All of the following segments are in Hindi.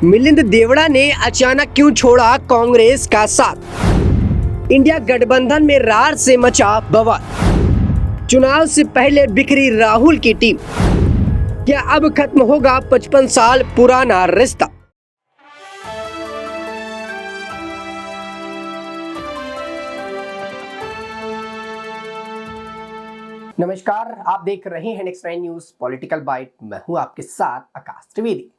मिलिंद देवड़ा ने अचानक क्यों छोड़ा कांग्रेस का साथ? इंडिया गठबंधन में रार से मचा बवाल। चुनाव से पहले बिखरी राहुल की टीम। क्या अब खत्म होगा 55 साल पुराना रिश्ता? नमस्कार, आप देख रहे हैं नेक्स्ट 9 न्यूज पॉलिटिकल बाइट। मैं हूं आपके साथ आकाश त्रिवेदी।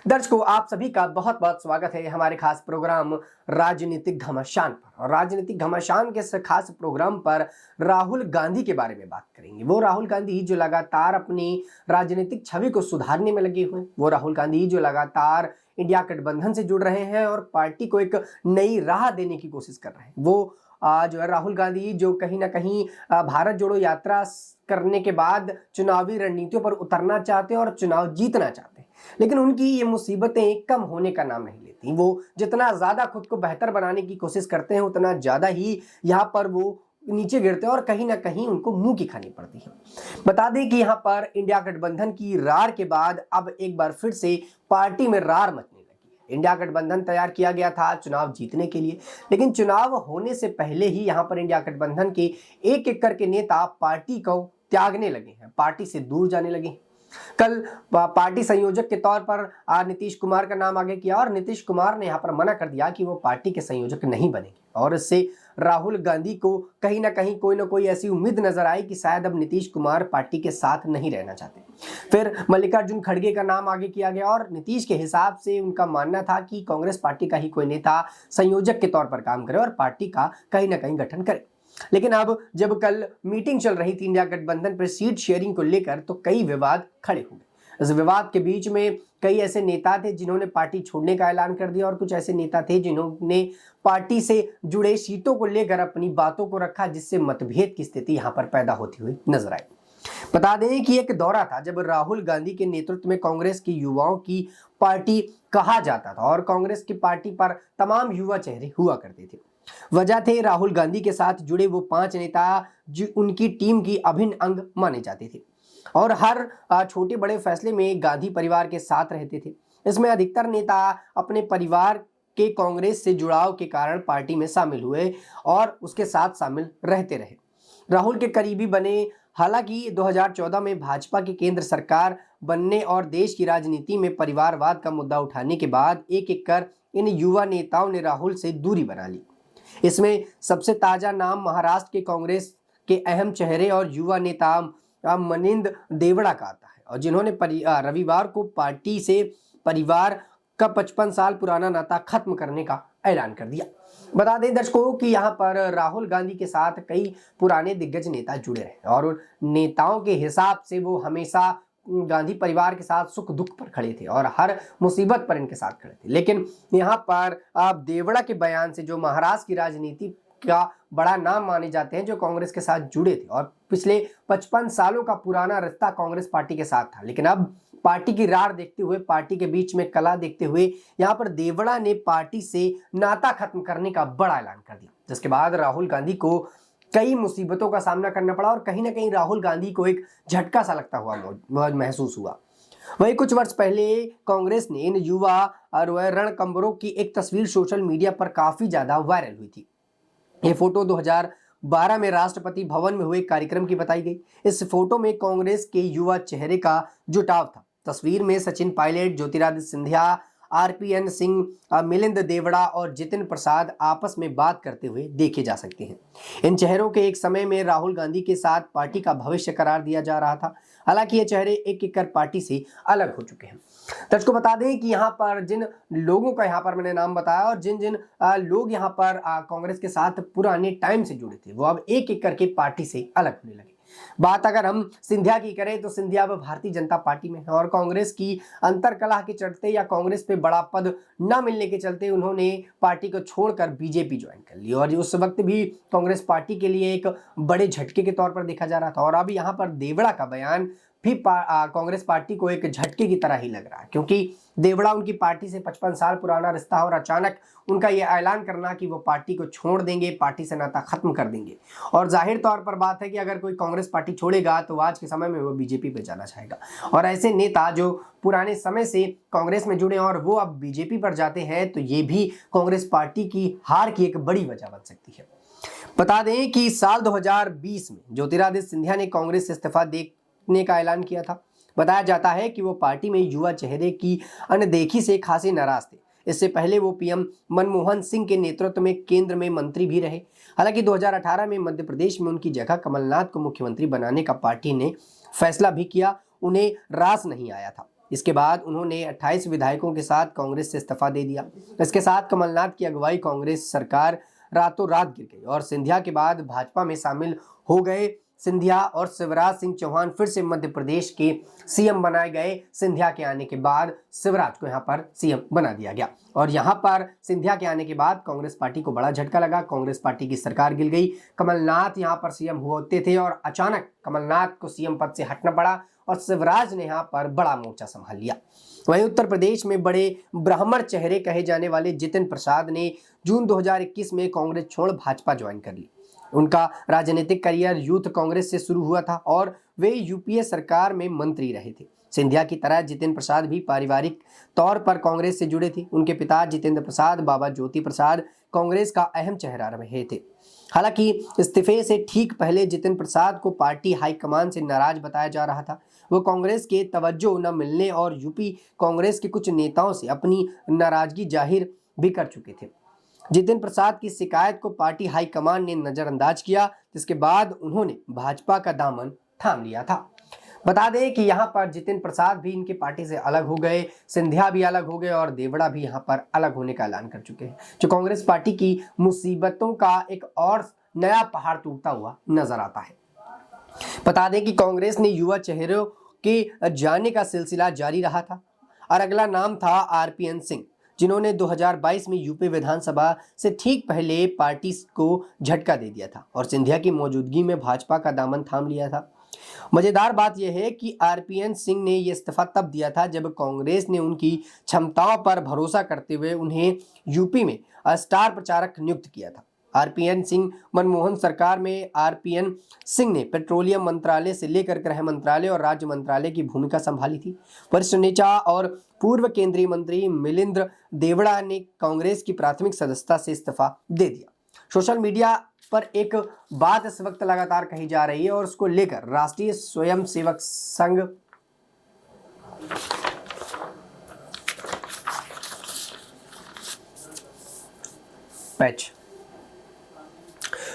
दर्शकों, आप सभी का बहुत बहुत स्वागत है हमारे खास प्रोग्राम राजनीतिक घमासान पर। और राजनीतिक घमासान के इस खास प्रोग्राम पर राहुल गांधी के बारे में बात करेंगे। वो राहुल गांधी जो लगातार अपनी राजनीतिक छवि को सुधारने में लगे हुए हैं, वो राहुल गांधी जो लगातार इंडिया गठबंधन से जुड़ रहे हैं और पार्टी को एक नई राह देने की कोशिश कर रहे हैं। वो जो है राहुल गांधी जो कहीं ना कहीं भारत जोड़ो यात्रा करने के बाद चुनावी रणनीतियों पर उतरना चाहते हैं और चुनाव जीतना चाहते हैं, लेकिन उनकी ये मुसीबतें कम होने का नाम नहीं लेती। वो जितना ज्यादा खुद को बेहतर बनाने की कोशिश करते हैं, उतना ज्यादा ही यहाँ पर वो नीचे गिरते हैं और कहीं ना कहीं उनको मुंह की खानी पड़ती है। बता दें कि यहाँ पर इंडिया गठबंधन की रार के बाद अब एक बार फिर से पार्टी में रार मचने लगी है। इंडिया गठबंधन तैयार किया गया था चुनाव जीतने के लिए, लेकिन चुनाव होने से पहले ही यहाँ पर इंडिया गठबंधन के एक एक करके नेता पार्टी को त्यागने लगे हैं, पार्टी से दूर जाने लगे हैं। कल पार्टी संयोजक के तौर पर नीतीश कुमार का नाम आगे किया और नीतीश कुमार ने यहाँ पर मना कर दिया कि वो पार्टी के संयोजक नहीं बनेंगे। और इससे राहुल गांधी को कहीं ना कहीं कोई ना कोई ऐसी उम्मीद नजर आई कि शायद अब नीतीश कुमार पार्टी के साथ नहीं रहना चाहते। फिर मल्लिकार्जुन खड़गे का नाम आगे किया गया और नीतीश के हिसाब से उनका मानना था कि कांग्रेस पार्टी का ही कोई नेता संयोजक के तौर पर काम करे और पार्टी का कहीं ना कहीं गठन करे। लेकिन अब जब कल मीटिंग चल रही थी इंडिया गठबंधन पर सीट शेयरिंग को लेकर, तो कई विवाद खड़े हो गए। इस विवाद के बीच में कई ऐसे नेता थे जिन्होंने पार्टी छोड़ने का ऐलान कर दिया और कुछ ऐसे नेता थे जिन्होंने पार्टी से जुड़े सीटों को लेकर अपनी बातों को रखा, जिससे मतभेद की स्थिति यहां पर पैदा होती हुई नजर आई। बता दें कि एक दौरा था जब राहुल गांधी के नेतृत्व में कांग्रेस की युवाओं की पार्टी कहा जाता था और कांग्रेस की पार्टी पर तमाम युवा चेहरे हुआ करते थे। वजह थे राहुल गांधी के साथ जुड़े वो 5 नेता जो उनकी टीम की अभिन्न अंग माने जाते थे और हर छोटे बड़े फैसले में गांधी परिवार के साथ रहते थे। इसमें अधिकतर नेता अपने परिवार के कांग्रेस से जुड़ाव के कारण पार्टी में शामिल हुए और उसके साथ शामिल रहते रहे। राहुल के करीबी बने। हालांकि 2014 में भाजपा की केंद्र सरकार बनने और देश की राजनीति में परिवारवाद का मुद्दा उठाने के बाद एक एक कर इन युवा नेताओं ने राहुल से दूरी बना ली। इसमें सबसे ताजा नाम महाराष्ट्र के कांग्रेस के अहम चेहरे और युवा नेता मिलिंद देवड़ा का आता है, और जिन्होंने रविवार को पार्टी से परिवार का 55 साल पुराना नाता खत्म करने का ऐलान कर दिया। बता दें दर्शकों कि यहाँ पर राहुल गांधी के साथ कई पुराने दिग्गज नेता जुड़े रहे और उन नेताओं के हिसाब से वो हमेशा गांधी परिवार के साथ सुख दुख पर खड़े थे और हर मुसीबत पर इनके साथ खड़े थे। लेकिन यहाँ पर आप देवड़ा के बयान से, जो महाराष्ट्र की राजनीति का बड़ा नाम माने जाते हैं, जो कांग्रेस के साथ जुड़े थे और पिछले 55 सालों का पुराना रिश्ता कांग्रेस पार्टी के साथ था, लेकिन अब पार्टी की रार देखते हुए, पार्टी के बीच में कला देखते हुए यहाँ पर देवड़ा ने पार्टी से नाता खत्म करने का बड़ा ऐलान कर दिया, जिसके बाद राहुल गांधी को कई मुसीबतों का सामना करना पड़ा और कहीं ना कहीं राहुल गांधी को एक झटका सा लगता हुआ महसूस हुआ। वहीं कुछ वर्ष पहले कांग्रेस ने इन युवा रणकंबरों की एक तस्वीर सोशल मीडिया पर काफी ज्यादा वायरल हुई थी। ये फोटो 2012 में राष्ट्रपति भवन में हुए कार्यक्रम की बताई गई। इस फोटो में कांग्रेस के युवा चेहरे का जुटाव था। तस्वीर में सचिन पायलट, ज्योतिरादित्य सिंधिया, आरपीएन सिंह, मिलिंद देवड़ा और जितिन प्रसाद आपस में बात करते हुए देखे जा सकते हैं। इन चेहरों के एक समय में राहुल गांधी के साथ पार्टी का भविष्य करार दिया जा रहा था। हालांकि ये चेहरे एक एक कर पार्टी से अलग हो चुके हैं। दर्शकों, बता दें कि यहाँ पर जिन लोगों का यहाँ पर मैंने नाम बताया और जिन जिन लोग यहाँ पर कांग्रेस के साथ पुराने टाइम से जुड़े थे, वो अब एक एक करके पार्टी से अलग होने लगे। बात अगर हम सिंधिया की करें तो सिंधिया अब भारतीय जनता पार्टी में है और कांग्रेस की अंतरकलह के चलते या कांग्रेस पे बड़ा पद न मिलने के चलते उन्होंने पार्टी को छोड़कर बीजेपी ज्वाइन कर ली और उस वक्त भी कांग्रेस पार्टी के लिए एक बड़े झटके के तौर पर देखा जा रहा था। और अब यहाँ पर देवड़ा का बयान भी कांग्रेस पार्टी को एक झटके की तरह ही लग रहा है, क्योंकि देवड़ा उनकी पार्टी से 55 साल पुराना रिश्ता है और अचानक उनका यह ऐलान करना कि वो पार्टी को छोड़ देंगे, पार्टी से नाता खत्म कर देंगे। और जाहिर तौर पर बात है कि अगर कोई कांग्रेस पार्टी छोड़ेगा तो आज के समय में वो बीजेपी पे जाना चाहेगा। और ऐसे नेता जो पुराने समय से कांग्रेस में जुड़े और वो अब बीजेपी पर जाते हैं तो ये भी कांग्रेस पार्टी की हार की एक बड़ी वजह बन सकती है। बता दें कि साल 2020 में ज्योतिरादित्य सिंधिया ने कांग्रेस से इस्तीफा देने का ऐलान किया था। बताया जाता है कि वो पार्टी में युवा चेहरे की अनदेखी से खासे नाराज थे। इससे पहले वो पीएम मनमोहन सिंह के नेतृत्व में केंद्र में मंत्री भी रहे। हालांकि 2018 में मध्य प्रदेश में उनकी जगह कमलनाथ को मुख्यमंत्री बनाने का पार्टी ने फैसला भी किया, उन्हें रास नहीं आया था। इसके बाद उन्होंने 28 विधायकों के साथ कांग्रेस से इस्तीफा दे दिया। इसके साथ कमलनाथ की अगुवाई कांग्रेस सरकार रातों रात गिर गई और सिंधिया के बाद भाजपा में शामिल हो गए। सिंधिया और शिवराज सिंह चौहान फिर से मध्य प्रदेश के सीएम बनाए गए। सिंधिया के आने के बाद शिवराज को यहां पर सीएम बना दिया गया और यहां पर सिंधिया के आने के बाद कांग्रेस पार्टी को बड़ा झटका लगा। कांग्रेस पार्टी की सरकार गिर गई। कमलनाथ यहां पर सीएम होते थे और अचानक कमलनाथ को सीएम पद से हटना पड़ा और शिवराज ने यहां पर बड़ा मोर्चा संभाल लिया। वहीं उत्तर प्रदेश में बड़े ब्राह्मण चेहरे कहे जाने वाले जितिन प्रसाद ने जून 2021 में कांग्रेस छोड़ भाजपा ज्वाइन कर ली। उनका राजनीतिक करियर यूथ कांग्रेस से शुरू हुआ था और वे यूपीए सरकार में मंत्री रहे थे। सिंधिया की तरह जितिन प्रसाद भी पारिवारिक तौर पर कांग्रेस से जुड़े थे। उनके पिता जितेंद्र प्रसाद बाबा ज्योति प्रसाद कांग्रेस का अहम चेहरा रहे थे। हालांकि इस्तीफे से ठीक पहले जितिन प्रसाद को पार्टी हाईकमान से नाराज बताया जा रहा था। वो कांग्रेस के तवज्जो न मिलने और यूपी कांग्रेस के कुछ नेताओं से अपनी नाराजगी जाहिर भी कर चुके थे। जितिन प्रसाद की शिकायत को पार्टी हाईकमान ने नजरअंदाज किया, जिसके बाद उन्होंने भाजपा का दामन थाम लिया था। बता दें कि यहाँ पर जितिन प्रसाद भी इनकी पार्टी से अलग हो गए, सिंधिया भी अलग हो गए और देवड़ा भी यहाँ पर अलग होने का ऐलान कर चुके हैं, जो कांग्रेस पार्टी की मुसीबतों का एक और नया पहाड़ टूटता हुआ नजर आता है। बता दें कि कांग्रेस ने युवा चेहरों के जाने का सिलसिला जारी रहा था और अगला नाम था आरपीएन सिंह, जिन्होंने 2022 में यूपी विधानसभा से ठीक पहले पार्टी को झटका दे दिया था और सिंधिया की मौजूदगी में भाजपा का दामन थाम लिया था। मजेदार बात यह है कि आरपीएन सिंह ने यह इस्तीफा तब दिया था जब कांग्रेस ने उनकी क्षमताओं पर भरोसा करते हुए उन्हें यूपी में स्टार प्रचारक नियुक्त किया था। आरपीएन सिंह मनमोहन सरकार में आरपीएन सिंह ने पेट्रोलियम मंत्रालय से लेकर गृह मंत्रालय और राज्य मंत्रालय की भूमिका संभाली थी। वरिष्ठ नेता और पूर्व केंद्रीय मंत्री मिलिंद देवड़ा ने कांग्रेस की प्राथमिक सदस्यता से इस्तीफा दे दिया। सोशल मीडिया पर एक बात इस वक्त लगातार कही जा रही है और उसको लेकर राष्ट्रीय स्वयंसेवक संघ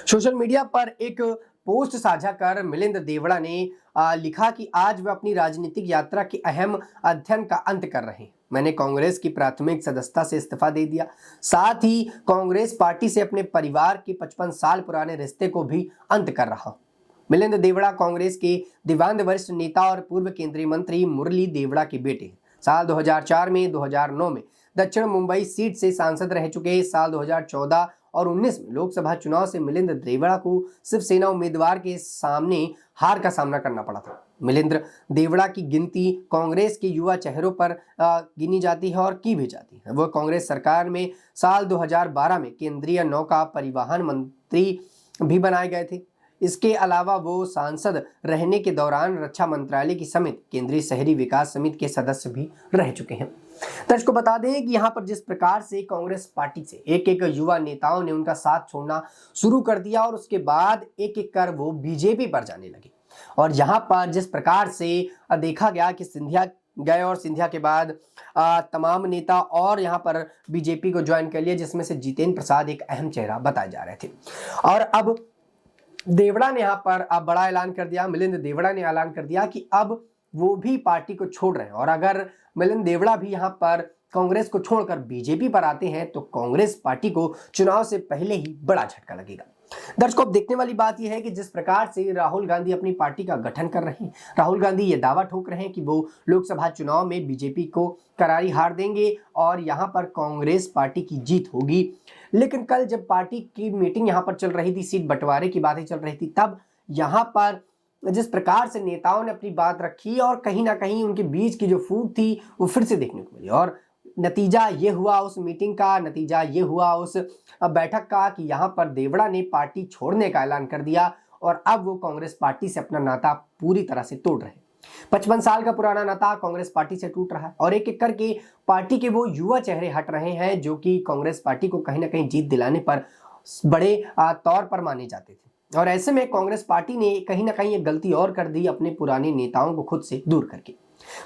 सोशल मीडिया पर एक पोस्ट साझा कर मिलिंद देवड़ा ने लिखा कि आज वे अपनी राजनीतिक यात्रा के अहम अध्ययन का अंत कर रहे हैं। मैंने कांग्रेस की प्राथमिक सदस्यता से इस्तीफा दे दिया, साथ ही कांग्रेस पार्टी से अपने परिवार के 55 साल पुराने रिश्ते को भी अंत कर रहा हूं। मिलिंद देवड़ा कांग्रेस के दिवंगत वरिष्ठ नेता और पूर्व केंद्रीय मंत्री मुरली देवड़ा के बेटे हैं। साल 2004 में 2009 में दक्षिण मुंबई सीट से सांसद रह चुके। साल 2014 और 19 में लोकसभा चुनाव से मिलिंद देवड़ा को शिवसेना उम्मीदवार के सामने हार का सामना करना पड़ा था। मिलिंद देवड़ा की गिनती कांग्रेस के युवा चेहरों पर गिनी जाती है और की भी जाती है। वह कांग्रेस सरकार में साल 2012 में केंद्रीय नौका परिवहन मंत्री भी बनाए गए थे। इसके अलावा वो सांसद रहने के दौरान रक्षा मंत्रालय की समिति, केंद्रीय शहरी विकास समिति के सदस्य भी रह चुके हैं। दर्शकों बता दें कि यहाँ पर जिस प्रकार से कांग्रेस पार्टी से एक एक युवा नेताओं ने उनका साथ छोड़ना शुरू कर दिया और उसके बाद एक एक कर वो बीजेपी पर जाने लगे और यहाँ पर जिस प्रकार से देखा गया कि सिंधिया गए और सिंधिया के बाद तमाम नेता और यहाँ पर बीजेपी को ज्वाइन कर लिया, जिसमें से जितेंद्र प्रसाद एक अहम चेहरा बताए जा रहे थे। और अब देवड़ा ने यहाँ पर अब बड़ा ऐलान कर दिया, मिलिंद देवड़ा ने ऐलान कर दिया कि अब वो भी पार्टी को छोड़ रहे हैं और अगर मिलिंद देवड़ा भी यहाँ पर कांग्रेस को छोड़कर बीजेपी पर आते हैं तो कांग्रेस पार्टी को चुनाव से पहले ही बड़ा झटका लगेगा। दर्शकों अब देखने वाली बात यह है कि जिस प्रकार से राहुल गांधी अपनी पार्टी का गठन कर रहे हैं, राहुल गांधी ये दावा ठोक रहे हैं कि वो लोकसभा चुनाव में बीजेपी को करारी हार देंगे और यहाँ पर कांग्रेस पार्टी की जीत होगी। लेकिन कल जब पार्टी की मीटिंग यहाँ पर चल रही थी, सीट बंटवारे की बातें चल रही थी, तब यहाँ पर जिस प्रकार से नेताओं ने अपनी बात रखी और कहीं ना कहीं उनके बीच की जो फूट थी वो फिर से देखने को मिली। और नतीजा ये हुआ उस मीटिंग का, नतीजा ये हुआ उस बैठक का कि यहाँ पर देवड़ा ने पार्टी छोड़ने का ऐलान कर दिया और अब वो कांग्रेस पार्टी से अपना नाता पूरी तरह से तोड़ रहे हैं। 55 साल का पुराना नाता कांग्रेस पार्टी से टूट रहा है और एक एक करके पार्टी के वो युवा चेहरे हट रहे हैं जो कि कांग्रेस पार्टी को कहीं ना कहीं जीत दिलाने पर बड़े तौर पर माने जाते थे। और ऐसे में कांग्रेस पार्टी ने कहीं ना कहीं एक गलती और कर दी, अपने पुराने नेताओं को खुद से दूर करके।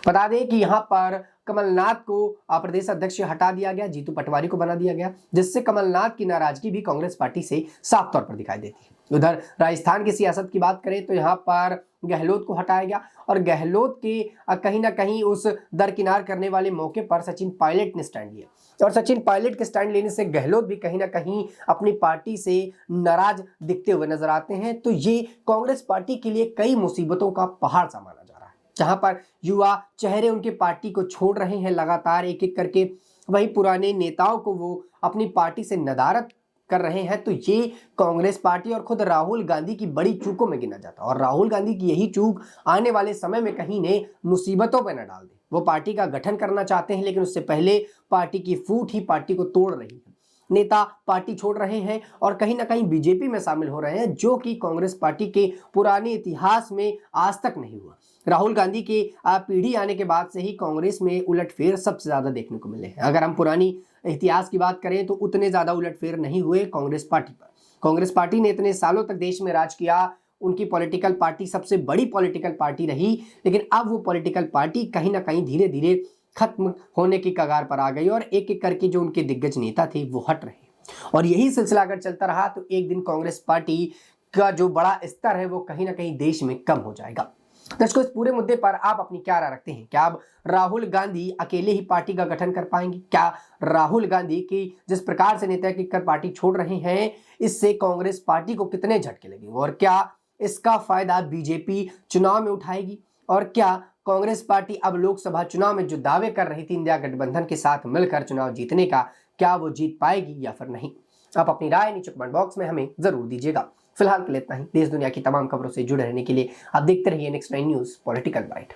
बता दें कि यहाँ पर कमलनाथ को प्रदेश अध्यक्ष हटा दिया गया, जीतू पटवारी को बना दिया गया, जिससे कमलनाथ की नाराजगी भी कांग्रेस पार्टी से साफ तौर पर दिखाई देती है। उधर राजस्थान की सियासत की बात करें तो यहाँ पर गहलोत को हटाया गया और गहलोत के कहीं ना कहीं उस दरकिनार करने वाले मौके पर सचिन पायलट ने स्टैंड लिया और सचिन पायलट के स्टैंड लेने से गहलोत भी कहीं ना कहीं अपनी पार्टी से नाराज दिखते हुए नजर आते हैं। तो ये कांग्रेस पार्टी के लिए कई मुसीबतों का पहाड़ सा माना जा रहा है, जहां पर युवा चेहरे उनके पार्टी को छोड़ रहे हैं लगातार एक एक करके, वही पुराने नेताओं को वो अपनी पार्टी से नदारद कर रहे हैं। तो ये कांग्रेस पार्टी और खुद राहुल गांधी की बड़ी चूकों में गिना जाता है और राहुल गांधी की यही चूक आने वाले समय में कहीं ने मुसीबतों पर न डाल दे। वो पार्टी का गठन करना चाहते हैं लेकिन उससे पहले पार्टी की फूट ही पार्टी को तोड़ रही है। नेता पार्टी छोड़ रहे हैं और कहीं ना कहीं बीजेपी में शामिल हो रहे हैं, जो कि कांग्रेस पार्टी के पुराने इतिहास में आज तक नहीं हुआ। राहुल गांधी के पीढ़ी आने के बाद से ही कांग्रेस में उलटफेर सबसे ज्यादा देखने को मिले हैं। अगर हम पुरानी इतिहास की बात करें तो उतने ज्यादा उलटफेर नहीं हुए कांग्रेस पार्टी पर। कांग्रेस पार्टी ने इतने सालों तक देश में राज किया, उनकी पॉलिटिकल पार्टी सबसे बड़ी पॉलिटिकल पार्टी रही, लेकिन अब वो पॉलिटिकल पार्टी कहीं ना कहीं धीरे धीरे खत्म होने की कगार पर आ गई और एक एक करके जो उनके दिग्गज नेता थे वो हट रहे हैं। और यही सिलसिला अगर चलता रहा तो एक दिन कांग्रेस पार्टी का जो बड़ा स्तर है वो कहीं ना कहीं देश में कम हो जाएगा। दर्शकों, इस पूरे मुद्दे पर आप अपनी क्या राय रखते हैं? क्या अब राहुल गांधी अकेले ही पार्टी का गठन कर पाएंगे? क्या राहुल गांधी की जिस प्रकार से नेता कर पार्टी छोड़ रहे हैं इससे कांग्रेस पार्टी को कितने झटके लगेंगे और क्या इसका फायदा बीजेपी चुनाव में उठाएगी? और क्या कांग्रेस पार्टी अब लोकसभा चुनाव में जो दावे कर रही थी इंडिया गठबंधन के साथ मिलकर चुनाव जीतने का, क्या वो जीत पाएगी या फिर नहीं? आप अपनी राय नीचे कमेंट बॉक्स में हमें जरूर दीजिएगा। फिलहाल के लिए इतना ही। देश दुनिया की तमाम खबरों से जुड़े रहने के लिए आप देखते रहिए नेक्स्ट 9 न्यूज पॉलिटिकल बाइट।